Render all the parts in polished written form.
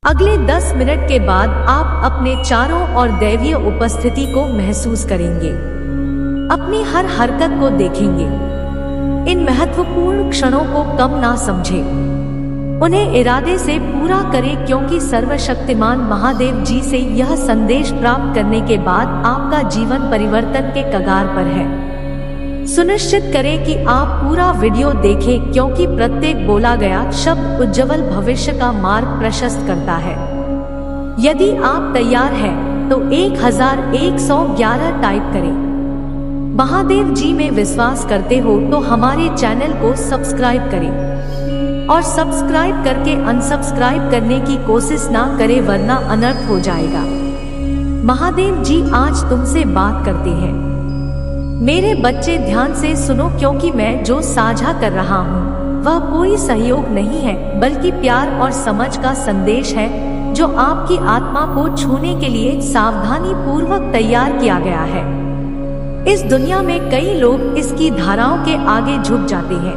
अगले 10 मिनट के बाद आप अपने चारों ओर दैवीय उपस्थिति को महसूस करेंगे। अपनी हर हरकत को देखेंगे। इन महत्वपूर्ण क्षणों को कम ना समझें। उन्हें इरादे से पूरा करें, क्योंकि सर्वशक्तिमान महादेव जी से यह संदेश प्राप्त करने के बाद आपका जीवन परिवर्तन के कगार पर है। सुनिश्चित करें कि आप पूरा वीडियो देखें, क्योंकि प्रत्येक बोला गया शब्द उज्जवल भविष्य का मार्ग प्रशस्त करता है। यदि आप तैयार हैं, तो 1111 टाइप करें। महादेव जी में विश्वास करते हो तो हमारे चैनल को सब्सक्राइब करें और सब्सक्राइब करके अनसब्सक्राइब करने की कोशिश ना करें, वरना अनर्थ हो जाएगा। महादेव जी आज तुमसे बात करते हैं। मेरे बच्चे ध्यान से सुनो, क्योंकि मैं जो साझा कर रहा हूँ वह कोई सहयोग नहीं है, बल्कि प्यार और समझ का संदेश है, जो आपकी आत्मा को छूने के लिए सावधानी पूर्वक तैयार किया गया है। इस दुनिया में कई लोग इसकी धाराओं के आगे झुक जाते हैं,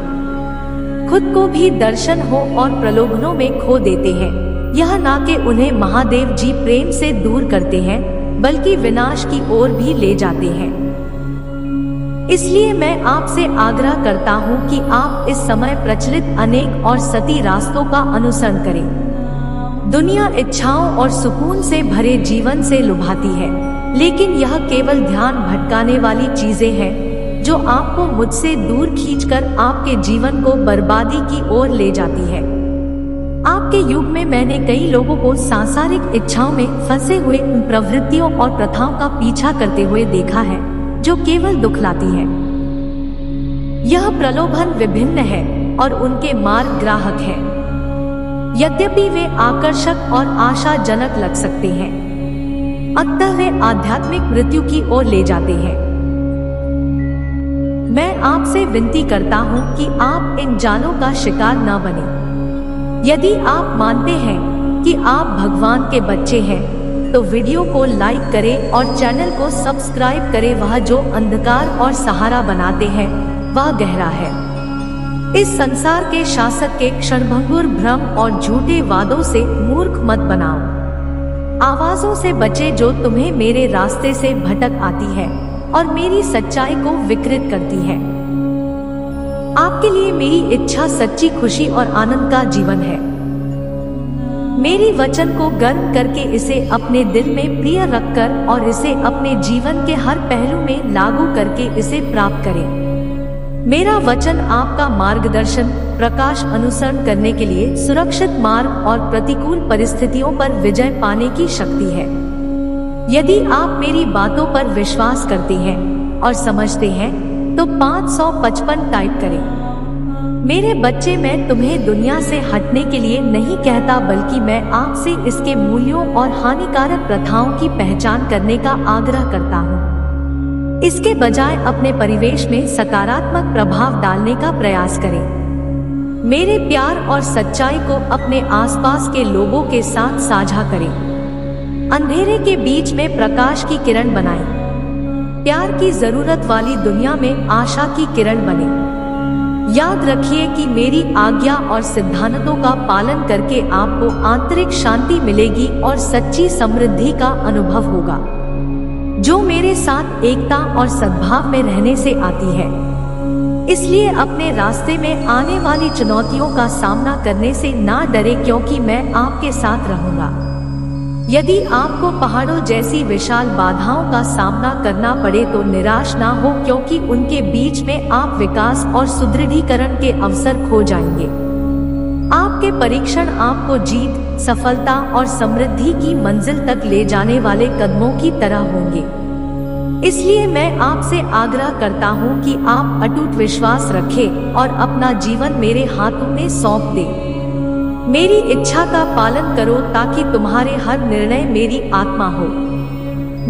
खुद को भी दर्शन हो और प्रलोभनों में खो देते हैं। यह ना कि उन्हें महादेव जी प्रेम से दूर करते हैं, बल्कि विनाश की ओर भी ले जाते हैं। इसलिए मैं आपसे आग्रह करता हूं कि आप इस समय प्रचलित अनेक और सती रास्तों का अनुसरण करें। दुनिया इच्छाओं और सुकून से भरे जीवन से लुभाती है, लेकिन यह केवल ध्यान भटकाने वाली चीजें हैं, जो आपको मुझसे दूर खींचकर आपके जीवन को बर्बादी की ओर ले जाती है। आपके युग में मैंने कई लोगों को सांसारिक इच्छाओं में फंसे हुए उन प्रवृत्तियों और प्रथाओं का पीछा करते हुए देखा है, जो केवल दुखलाती है। यह प्रलोभन विभिन्न है और उनके मार्ग ग्राहक हैं। यद्यपि वे आकर्षक और आशाजनक लग सकते हैं, अतः वे आध्यात्मिक मृत्यु की ओर ले जाते हैं। मैं आपसे विनती करता हूं कि आप इन जालों का शिकार न बने। यदि आप मानते हैं कि आप भगवान के बच्चे हैं, तो वीडियो को लाइक करें और चैनल को सब्सक्राइब करें। वह जो अंधकार और सहारा बनाते हैं, वह गहरा है। इस संसार के शासक के क्षणभंगुर भ्रम और झूठे वादों से मूर्ख मत बनाओ। आवाजों से बचे जो तुम्हें मेरे रास्ते से भटक आती है और मेरी सच्चाई को विकृत करती है। आपके लिए मेरी इच्छा सच्ची खुशी और आनंद का जीवन है। मेरी वचन को गर्म करके इसे अपने दिल में प्रिय रखकर और इसे अपने जीवन के हर पहलू में लागू करके इसे प्राप्त करें। मेरा वचन आपका मार्गदर्शन, प्रकाश अनुसरण करने के लिए सुरक्षित मार्ग और प्रतिकूल परिस्थितियों पर विजय पाने की शक्ति है। यदि आप मेरी बातों पर विश्वास करते हैं और समझते हैं, तो 555 टाइप करें। मेरे बच्चे, मैं तुम्हें दुनिया से हटने के लिए नहीं कहता, बल्कि मैं आपसे इसके मूल्यों और हानिकारक प्रथाओं की पहचान करने का आग्रह करता हूँ। इसके बजाय अपने परिवेश में सकारात्मक प्रभाव डालने का प्रयास करें। मेरे प्यार और सच्चाई को अपने आसपास के लोगों के साथ साझा करें। अंधेरे के बीच में प्रकाश की किरण बनाएं। प्यार की जरूरत वाली दुनिया में आशा की किरण बने। याद रखिए कि मेरी आज्ञा और सिद्धांतों का पालन करके आपको आंतरिक शांति मिलेगी और सच्ची समृद्धि का अनुभव होगा, जो मेरे साथ एकता और सद्भाव में रहने से आती है। इसलिए अपने रास्ते में आने वाली चुनौतियों का सामना करने से ना डरे, क्योंकि मैं आपके साथ रहूंगा। यदि आपको पहाड़ों जैसी विशाल बाधाओं का सामना करना पड़े तो निराश ना हो, क्योंकि उनके बीच में आप विकास और सुदृढ़ीकरण के अवसर खो जाएंगे। आपके परीक्षण आपको जीत, सफलता और समृद्धि की मंजिल तक ले जाने वाले कदमों की तरह होंगे। इसलिए मैं आपसे आग्रह करता हूं कि आप अटूट विश्वास रखें और अपना जीवन मेरे हाथों में सौंप दें। मेरी इच्छा का पालन करो ताकि तुम्हारे हर निर्णय मेरी आत्मा हो।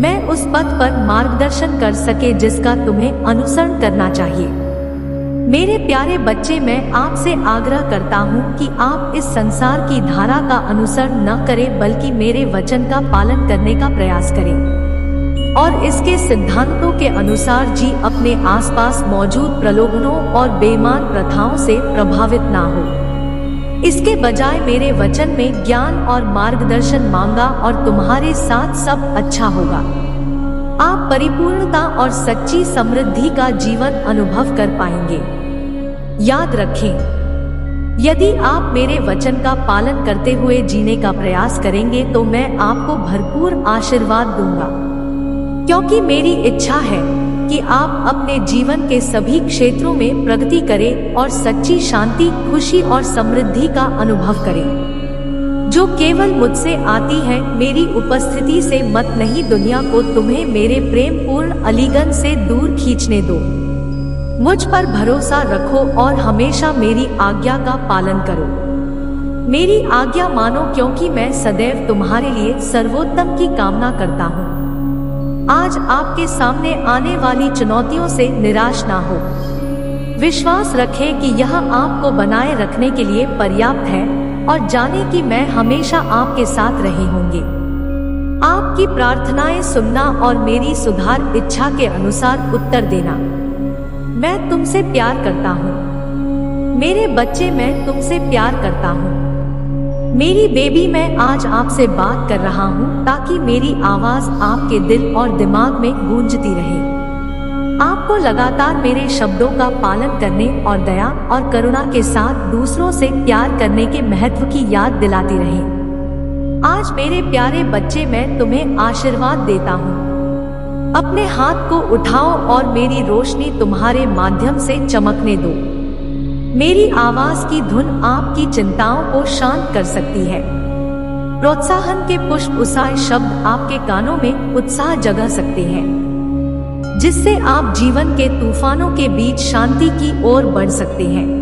मैं उस पथ पर मार्गदर्शन कर सके जिसका तुम्हें अनुसरण करना चाहिए। मेरे प्यारे बच्चे, मैं आपसे आग्रह करता हूँ कि आप इस संसार की धारा का अनुसरण न करें, बल्कि मेरे वचन का पालन करने का प्रयास करें और इसके सिद्धांतों के अनुसार जी अपने आसपास मौजूद प्रलोभनों और बेईमान प्रथाओं से प्रभावित ना हो। इसके बजाय मेरे वचन में ज्ञान और मार्गदर्शन मांगा और तुम्हारे साथ सब अच्छा होगा। आप परिपूर्णता और सच्ची समृद्धि का जीवन अनुभव कर पाएंगे। याद रखें, यदि आप मेरे वचन का पालन करते हुए जीने का प्रयास करेंगे तो मैं आपको भरपूर आशीर्वाद दूंगा, क्योंकि मेरी इच्छा है कि आप अपने जीवन के सभी क्षेत्रों में प्रगति करें और सच्ची शांति, खुशी और समृद्धि का अनुभव करें, जो केवल मुझसे आती है। मेरी उपस्थिति से मत नहीं, दुनिया को तुम्हें मेरे प्रेम पूर्ण अलीगन से दूर खींचने दो। मुझ पर भरोसा रखो और हमेशा मेरी आज्ञा का पालन करो। मेरी आज्ञा मानो, क्योंकि मैं सदैव तुम्हारे लिए सर्वोत्तम की कामना करता हूँ। आज आपके सामने आने वाली चुनौतियों से निराश ना हो। विश्वास रखें कि यह आपको बनाए रखने के लिए पर्याप्त है और जाने कि मैं हमेशा आपके साथ रहे होंगे। आपकी प्रार्थनाएं सुनना और मेरी सुधार इच्छा के अनुसार उत्तर देना। मैं तुमसे प्यार करता हूँ मेरे बच्चे, मैं तुमसे प्यार करता हूँ मेरी बेबी। मैं आज आपसे बात कर रहा हूँ ताकि मेरी आवाज आपके दिल और दिमाग में गूंजती रहे, आपको लगातार मेरे शब्दों का पालन करने और दया और करुणा के साथ दूसरों से प्यार करने के महत्व की याद दिलाती रहे। आज मेरे प्यारे बच्चे, मैं तुम्हें आशीर्वाद देता हूँ। अपने हाथ को उठाओ और मेरी रोशनी तुम्हारे माध्यम से चमकने दो। मेरी आवाज की धुन आपकी चिंताओं को शांत कर सकती है। प्रोत्साहन के पुष्प, उत्साह शब्द आपके कानों में उत्साह जगा सकते हैं, जिससे आप जीवन के तूफानों के बीच शांति की ओर बढ़ सकते हैं।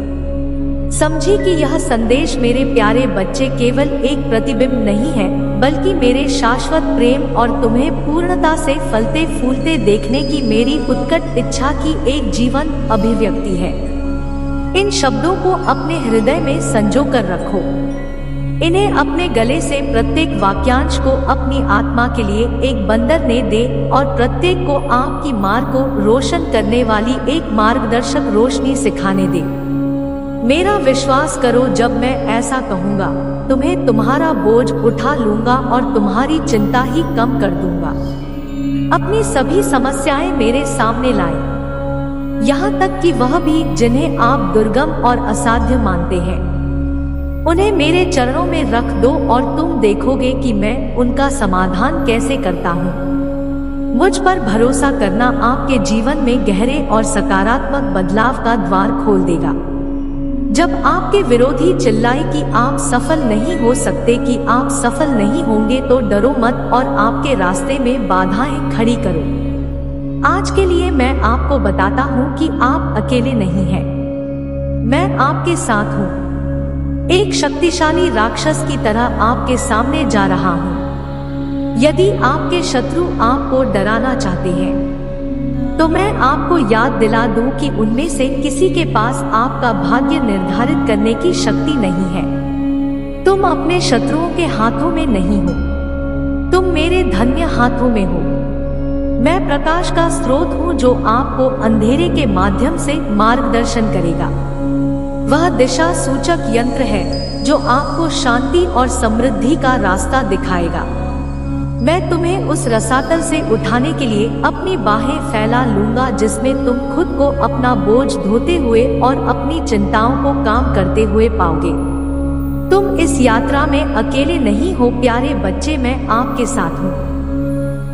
समझिए कि यह संदेश मेरे प्यारे बच्चे केवल एक प्रतिबिंब नहीं है, बल्कि मेरे शाश्वत प्रेम और तुम्हें पूर्णता से फलते फूलते देखने की मेरी उत्कट इच्छा की एक जीवन अभिव्यक्ति है। इन शब्दों को अपने हृदय में संजो कर रखो। इन्हें अपने गले से प्रत्येक वाक्यांश को अपनी आत्मा के लिए एक बंदर ने दे और प्रत्येक को आपकी मार्ग को रोशन करने वाली एक मार्गदर्शक रोशनी सिखाने दे। मेरा विश्वास करो, जब मैं ऐसा कहूँगा तुम्हें तुम्हारा बोझ उठा लूंगा और तुम्हारी चिंता ही कम कर दूंगा। अपनी सभी समस्याएं मेरे सामने लाएं, यहाँ तक कि वह भी जिन्हें आप दुर्गम और असाध्य मानते हैं। उन्हें मेरे चरणों में रख दो और तुम देखोगे कि मैं उनका समाधान कैसे करता हूँ। मुझ पर भरोसा करना आपके जीवन में गहरे और सकारात्मक बदलाव का द्वार खोल देगा। जब आपके विरोधी चिल्लाए कि आप सफल नहीं हो सकते, कि आप सफल नहीं होंगे, तो डरो मत और आपके रास्ते में बाधाएं खड़ी करो। आज के लिए मैं आपको बताता हूँ कि आप अकेले नहीं हैं। मैं आपके साथ हूँ। एक शक्तिशाली राक्षस की तरह आपके सामने जा रहा हूँ। यदि आपके शत्रु आपको डराना चाहते हैं तो मैं आपको याद दिला दूं कि उनमें से किसी के पास आपका भाग्य निर्धारित करने की शक्ति नहीं है। तुम अपने शत्रुओं के हाथों में नहीं हो, तुम मेरे धन्य हाथों में हो। मैं प्रकाश का स्रोत हूँ जो आपको अंधेरे के माध्यम से मार्गदर्शन करेगा। वह दिशा सूचक यंत्र है जो आपको शांति और समृद्धि का रास्ता दिखाएगा। मैं तुम्हें उस रसातल से उठाने के लिए अपनी बाहें फैला लूंगा जिसमें तुम खुद को अपना बोझ धोते हुए और अपनी चिंताओं को काम करते हुए पाओगे। तुम इस यात्रा में अकेले नहीं हो प्यारे बच्चे, मैं आपके साथ हूँ।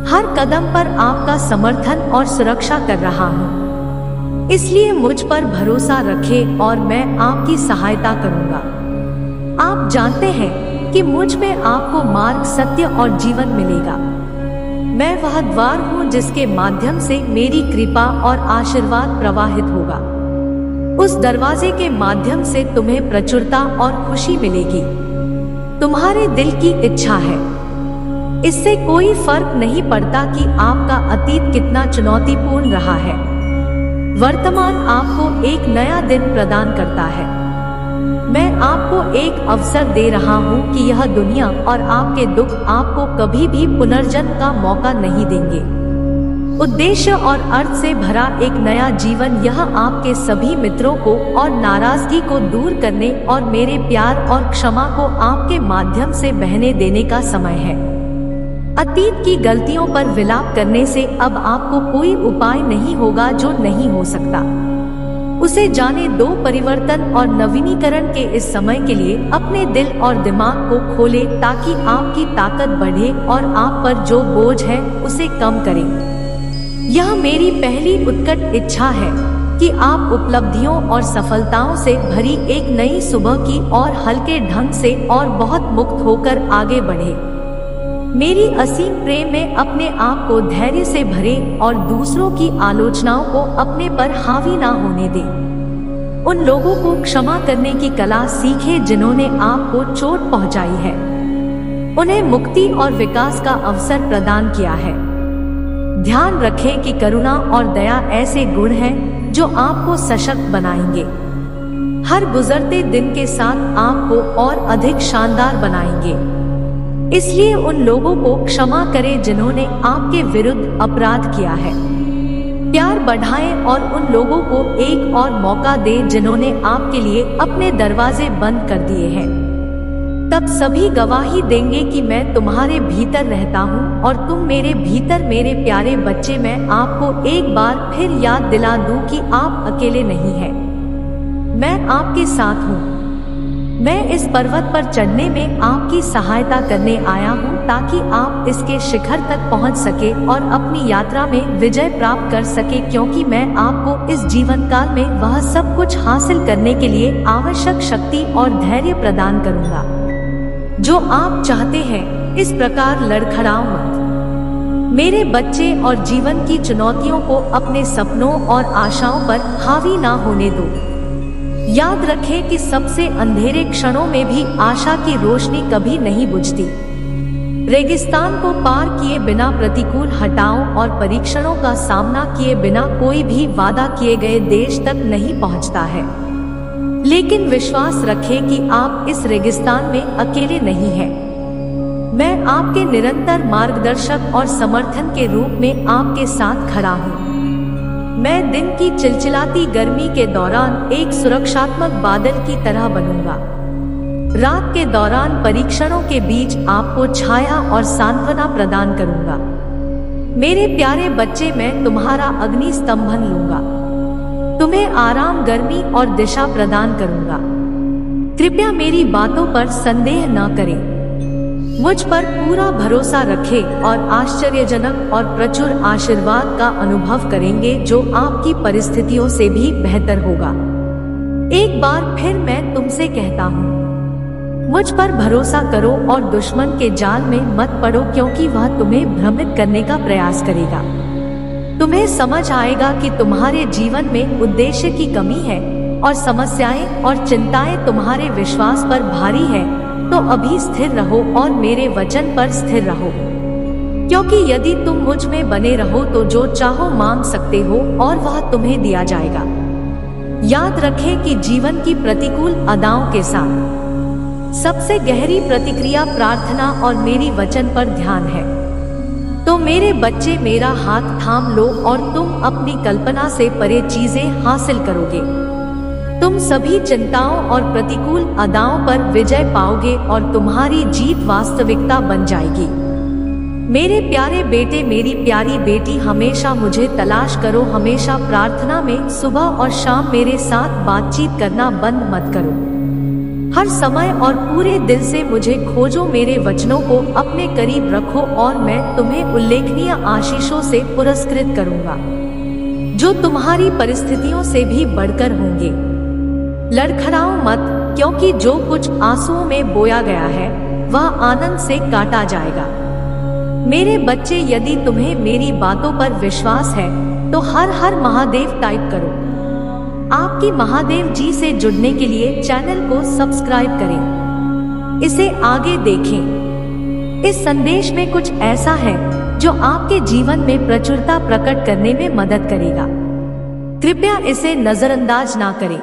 हर कदम पर आपका समर्थन और सुरक्षा कर रहा हूँ। इसलिए मुझ पर भरोसा रखें और मैं आपकी सहायता करूँगा। आप जानते हैं कि मुझ में आपको मार्ग, सत्य और जीवन मिलेगा। मैं वह द्वार हूँ जिसके माध्यम से मेरी कृपा और आशीर्वाद प्रवाहित होगा। उस दरवाजे के माध्यम से तुम्हें प्रचुरता और खुशी मिलेगी। तुम्हारे दिल की इच्छा है। इससे कोई फर्क नहीं पड़ता कि आपका अतीत कितना चुनौतीपूर्ण रहा है। वर्तमान आपको एक नया दिन प्रदान करता है। मैं आपको एक अवसर दे रहा हूँ कि यह दुनिया और आपके दुख आपको कभी भी पुनर्जन्म का मौका नहीं देंगे। उद्देश्य और अर्थ से भरा एक नया जीवन, यह आपके सभी मित्रों को और नाराजगी को दूर करने और मेरे प्यार और क्षमा को आपके माध्यम से बहने देने का समय है। अतीत की गलतियों पर विलाप करने से अब आपको कोई उपाय नहीं होगा जो नहीं हो सकता। उसे जाने दो। परिवर्तन और नवीनीकरण के इस समय के लिए अपने दिल और दिमाग को खोले ताकि आपकी ताकत बढ़े और आप पर जो बोझ है उसे कम करें। यह मेरी पहली उत्कट इच्छा है कि आप उपलब्धियों और सफलताओं से भरी एक नई सुबह की और हल्के ढंग से और बहुत मुक्त होकर आगे बढ़े। मेरी असीम प्रेम में अपने आप को धैर्य से भरे और दूसरों की आलोचनाओं को अपने पर हावी ना होने दें। उन लोगों को क्षमा करने की कला सीखे जिन्होंने आपको चोट पहुंचाई है। उन्हें मुक्ति और विकास का अवसर प्रदान किया है। ध्यान रखें कि करुणा और दया ऐसे गुण हैं जो आपको सशक्त बनाएंगे। हर गुजरते दिन के साथ आपको और अधिक शानदार बनाएंगे। इसलिए उन लोगों को क्षमा करें जिन्होंने आपके विरुद्ध अपराध किया है। प्यार बढ़ाएं और उन लोगों को एक और मौका दें जिन्होंने आपके लिए अपने दरवाजे बंद कर दिए हैं। तब सभी गवाही देंगे कि मैं तुम्हारे भीतर रहता हूँ और तुम मेरे भीतर। मेरे प्यारे बच्चे, मैं आपको एक बार फिर याद दिला दूं कि आप अकेले नहीं हैं। मैं आपके साथ हूँ। मैं इस पर्वत पर चढ़ने में आपकी सहायता करने आया हूँ ताकि आप इसके शिखर तक पहुँच सके और अपनी यात्रा में विजय प्राप्त कर सके, क्योंकि मैं आपको इस जीवन काल में वह सब कुछ हासिल करने के लिए आवश्यक शक्ति और धैर्य प्रदान करूँगा जो आप चाहते हैं। इस प्रकार लड़खड़ाओ मत मेरे बच्चे और जीवन की चुनौतियों को अपने सपनों और आशाओं पर हावी ना होने दो। याद रखें कि सबसे अंधेरे क्षणों में भी आशा की रोशनी कभी नहीं बुझती। रेगिस्तान को पार किए बिना, प्रतिकूल हटाओ और परीक्षणों का सामना किए बिना कोई भी वादा किए गए देश तक नहीं पहुंचता है। लेकिन विश्वास रखें कि आप इस रेगिस्तान में अकेले नहीं हैं। मैं आपके निरंतर मार्गदर्शक और समर्थन के रूप में आपके साथ खड़ा हूँ। मैं दिन की चिलचिलाती गर्मी के दौरान एक सुरक्षात्मक बादल की तरह बनूंगा। रात के दौरान परीक्षणों के बीच आपको छाया और सांत्वना प्रदान करूंगा। मेरे प्यारे बच्चे, मैं तुम्हारा अग्नि स्तंभन लूंगा। तुम्हें आराम, गर्मी और दिशा प्रदान करूंगा। कृपया मेरी बातों पर संदेह न करें। मुझ पर पूरा भरोसा रखें और आश्चर्यजनक और प्रचुर आशीर्वाद का अनुभव करेंगे जो आपकी परिस्थितियों से भी बेहतर होगा। एक बार फिर मैं तुमसे कहता हूँ, मुझ पर भरोसा करो और दुश्मन के जाल में मत पड़ो, क्योंकि वह तुम्हें भ्रमित करने का प्रयास करेगा। तुम्हें समझ आएगा कि तुम्हारे जीवन में उद्देश्य की कमी है और समस्याएं और चिंताएं तुम्हारे विश्वास पर भारी है। तो अभी स्थिर रहो और मेरे वचन पर स्थिर रहो, क्योंकि यदि तुम मुझ में बने रहो तो जो चाहो मांग सकते हो और वह तुम्हें दिया जाएगा। याद रखें कि जीवन की प्रतिकूल अदाओं के साथ सबसे गहरी प्रतिक्रिया प्रार्थना और मेरी वचन पर ध्यान है। तो मेरे बच्चे, मेरा हाथ थाम लो और तुम अपनी कल्पना से परे चीजें हासिल करोगे। तुम सभी चिंताओं और प्रतिकूल अदाओं पर विजय पाओगे और तुम्हारी जीत वास्तविकता बन जाएगी। मेरे प्यारे बेटे, मेरी प्यारी बेटी, हमेशा मुझे तलाश करो। हमेशा प्रार्थना में सुबह और शाम मेरे साथ बातचीत करना बंद मत करो। हर समय और पूरे दिल से मुझे खोजो। मेरे वचनों को अपने करीब रखो और मैं तुम्हें उल्लेखनीय आशीषों से पुरस्कृत करूंगा जो तुम्हारी परिस्थितियों से भी बढ़कर होंगे। लड़खड़ाओ मत, क्योंकि जो कुछ आंसुओं में बोया गया है वह आनंद से काटा जाएगा। मेरे बच्चे, यदि तुम्हें मेरी बातों पर विश्वास है तो हर हर महादेव टाइप करो। आपकी महादेव जी से जुड़ने के लिए चैनल को सब्सक्राइब करें। इसे आगे देखें। इस संदेश में कुछ ऐसा है जो आपके जीवन में प्रचुरता प्रकट करने में मदद करेगा। कृपया इसे नजरअंदाज ना करें।